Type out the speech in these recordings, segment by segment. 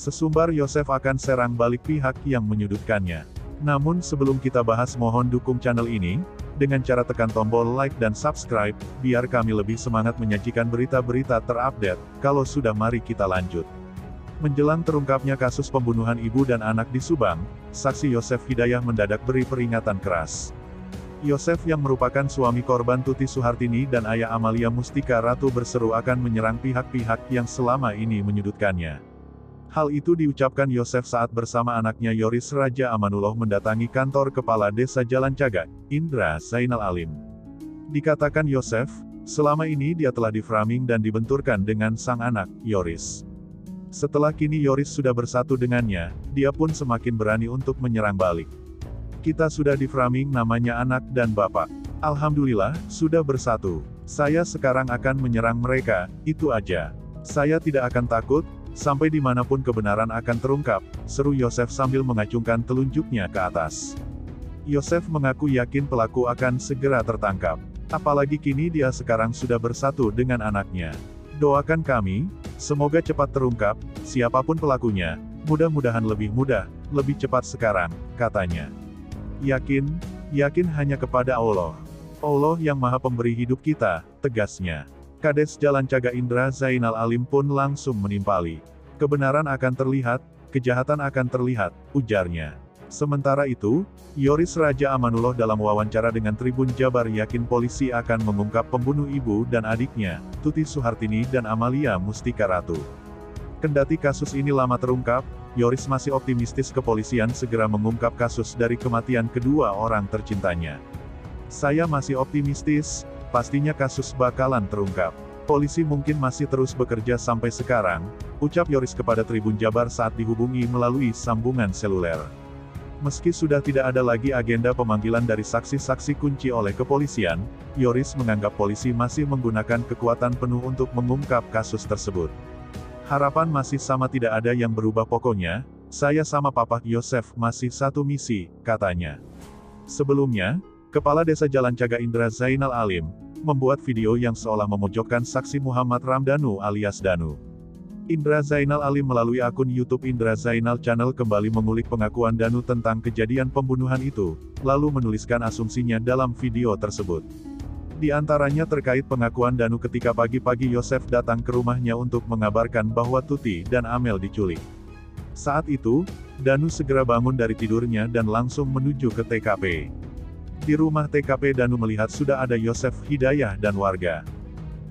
Sesumbar Yosef akan serang balik pihak yang menyudutkannya. Namun sebelum kita bahas, mohon dukung channel ini, dengan cara tekan tombol like dan subscribe, biar kami lebih semangat menyajikan berita-berita terupdate. Kalau sudah, mari kita lanjut. Menjelang terungkapnya kasus pembunuhan ibu dan anak di Subang, saksi Yosef Hidayah mendadak beri peringatan keras. Yosef yang merupakan suami korban Tuti Suhartini dan ayah Amalia Mustika Ratu berseru akan menyerang pihak-pihak yang selama ini menyudutkannya. Hal itu diucapkan Yosef saat bersama anaknya Yoris Raja Amanullah mendatangi kantor Kepala Desa Jalan Cagak, Indra Zainal Alim. Dikatakan Yosef, selama ini dia telah diframing dan dibenturkan dengan sang anak, Yoris. Setelah kini Yoris sudah bersatu dengannya, dia pun semakin berani untuk menyerang balik. Kita sudah diframing namanya anak dan bapak. Alhamdulillah, sudah bersatu. Saya sekarang akan menyerang mereka, itu aja. Saya tidak akan takut, sampai dimanapun kebenaran akan terungkap, seru Yosef sambil mengacungkan telunjuknya ke atas. Yosef mengaku yakin pelaku akan segera tertangkap. Apalagi kini dia sekarang sudah bersatu dengan anaknya. Doakan kami, semoga cepat terungkap, siapapun pelakunya, mudah-mudahan lebih mudah, lebih cepat sekarang, katanya. Yakin hanya kepada Allah. Allah yang Maha Pemberi hidup kita, tegasnya. Kades Jalan Cagak Indra Zainal Alim pun langsung menimpali. Kebenaran akan terlihat, kejahatan akan terlihat, ujarnya. Sementara itu, Yoris Raja Amanullah dalam wawancara dengan Tribun Jabar yakin polisi akan mengungkap pembunuh ibu dan adiknya, Tuti Suhartini dan Amalia Mustika Ratu. Kendati kasus ini lama terungkap, Yoris masih optimistis kepolisian segera mengungkap kasus dari kematian kedua orang tercintanya. Saya masih optimistis, pastinya kasus bakalan terungkap. Polisi mungkin masih terus bekerja sampai sekarang, ucap Yoris kepada Tribun Jabar saat dihubungi melalui sambungan seluler. Meski sudah tidak ada lagi agenda pemanggilan dari saksi-saksi kunci oleh kepolisian, Yoris menganggap polisi masih menggunakan kekuatan penuh untuk mengungkap kasus tersebut. Harapan masih sama, tidak ada yang berubah pokoknya, saya sama Papa Yosef masih satu misi, katanya. Sebelumnya, Kepala Desa Jalan Cagak Indra Zainal Alim, membuat video yang seolah memojokkan saksi Muhammad Ramdhanu alias Danu. Indra Zainal Alim melalui akun YouTube Indra Zainal Channel kembali mengulik pengakuan Danu tentang kejadian pembunuhan itu, lalu menuliskan asumsinya dalam video tersebut. Di antaranya terkait pengakuan Danu ketika pagi-pagi Yosef datang ke rumahnya untuk mengabarkan bahwa Tuti dan Amel diculik. Saat itu, Danu segera bangun dari tidurnya dan langsung menuju ke TKP. Di rumah TKP Danu melihat sudah ada Yosef Hidayah dan warga.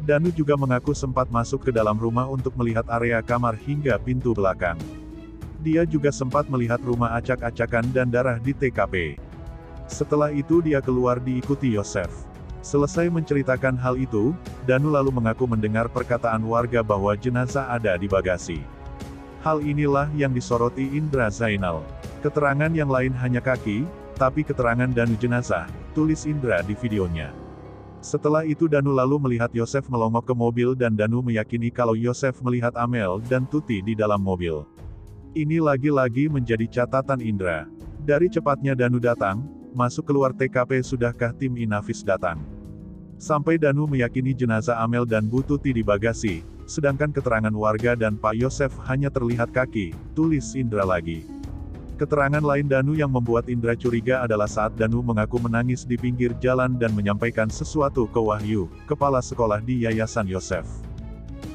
Danu juga mengaku sempat masuk ke dalam rumah untuk melihat area kamar hingga pintu belakang. Dia juga sempat melihat rumah acak-acakan dan darah di TKP. Setelah itu dia keluar diikuti Yosef. Selesai menceritakan hal itu, Danu lalu mengaku mendengar perkataan warga bahwa jenazah ada di bagasi. Hal inilah yang disoroti Indra Zainal. Keterangan yang lain hanya kaki, tapi keterangan Danu jenazah, tulis Indra di videonya. Setelah itu Danu lalu melihat Yosef melongok ke mobil dan Danu meyakini kalau Yosef melihat Amel dan Tuti di dalam mobil. Ini lagi-lagi menjadi catatan Indra. Dari cepatnya Danu datang, masuk keluar TKP sudahkah tim Inafis datang. Sampai Danu meyakini jenazah Amel dan Bu Tuti di bagasi, sedangkan keterangan warga dan Pak Yosef hanya terlihat kaki, tulis Indra lagi. Keterangan lain Danu yang membuat Indra curiga adalah saat Danu mengaku menangis di pinggir jalan dan menyampaikan sesuatu ke Wahyu, kepala sekolah di Yayasan Yosef.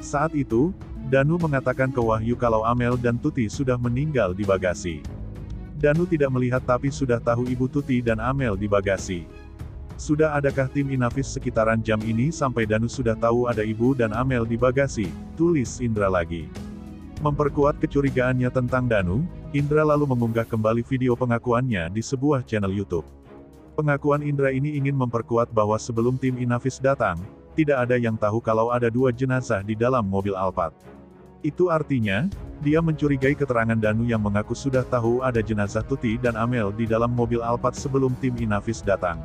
Saat itu, Danu mengatakan ke Wahyu kalau Amel dan Tuti sudah meninggal di bagasi. Danu tidak melihat tapi sudah tahu Ibu Tuti dan Amel di bagasi. Sudah adakah tim Inafis sekitaran jam ini sampai Danu sudah tahu ada Ibu dan Amel di bagasi, tulis Indra lagi. Memperkuat kecurigaannya tentang Danu, Indra lalu mengunggah kembali video pengakuannya di sebuah channel YouTube. Pengakuan Indra ini ingin memperkuat bahwa sebelum tim Inafis datang, tidak ada yang tahu kalau ada dua jenazah di dalam mobil Alphard. Itu artinya, dia mencurigai keterangan Danu yang mengaku sudah tahu ada jenazah Tuti dan Amel di dalam mobil Alphard sebelum tim Inafis datang.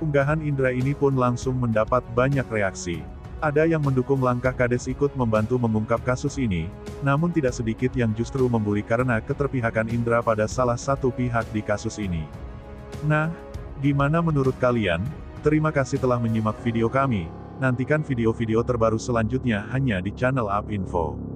Unggahan Indra ini pun langsung mendapat banyak reaksi. Ada yang mendukung langkah Kades ikut membantu mengungkap kasus ini, namun tidak sedikit yang justru membuli karena keterpihakan Indra pada salah satu pihak di kasus ini. Nah, gimana menurut kalian? Terima kasih telah menyimak video kami, nantikan video-video terbaru selanjutnya hanya di channel UP Info.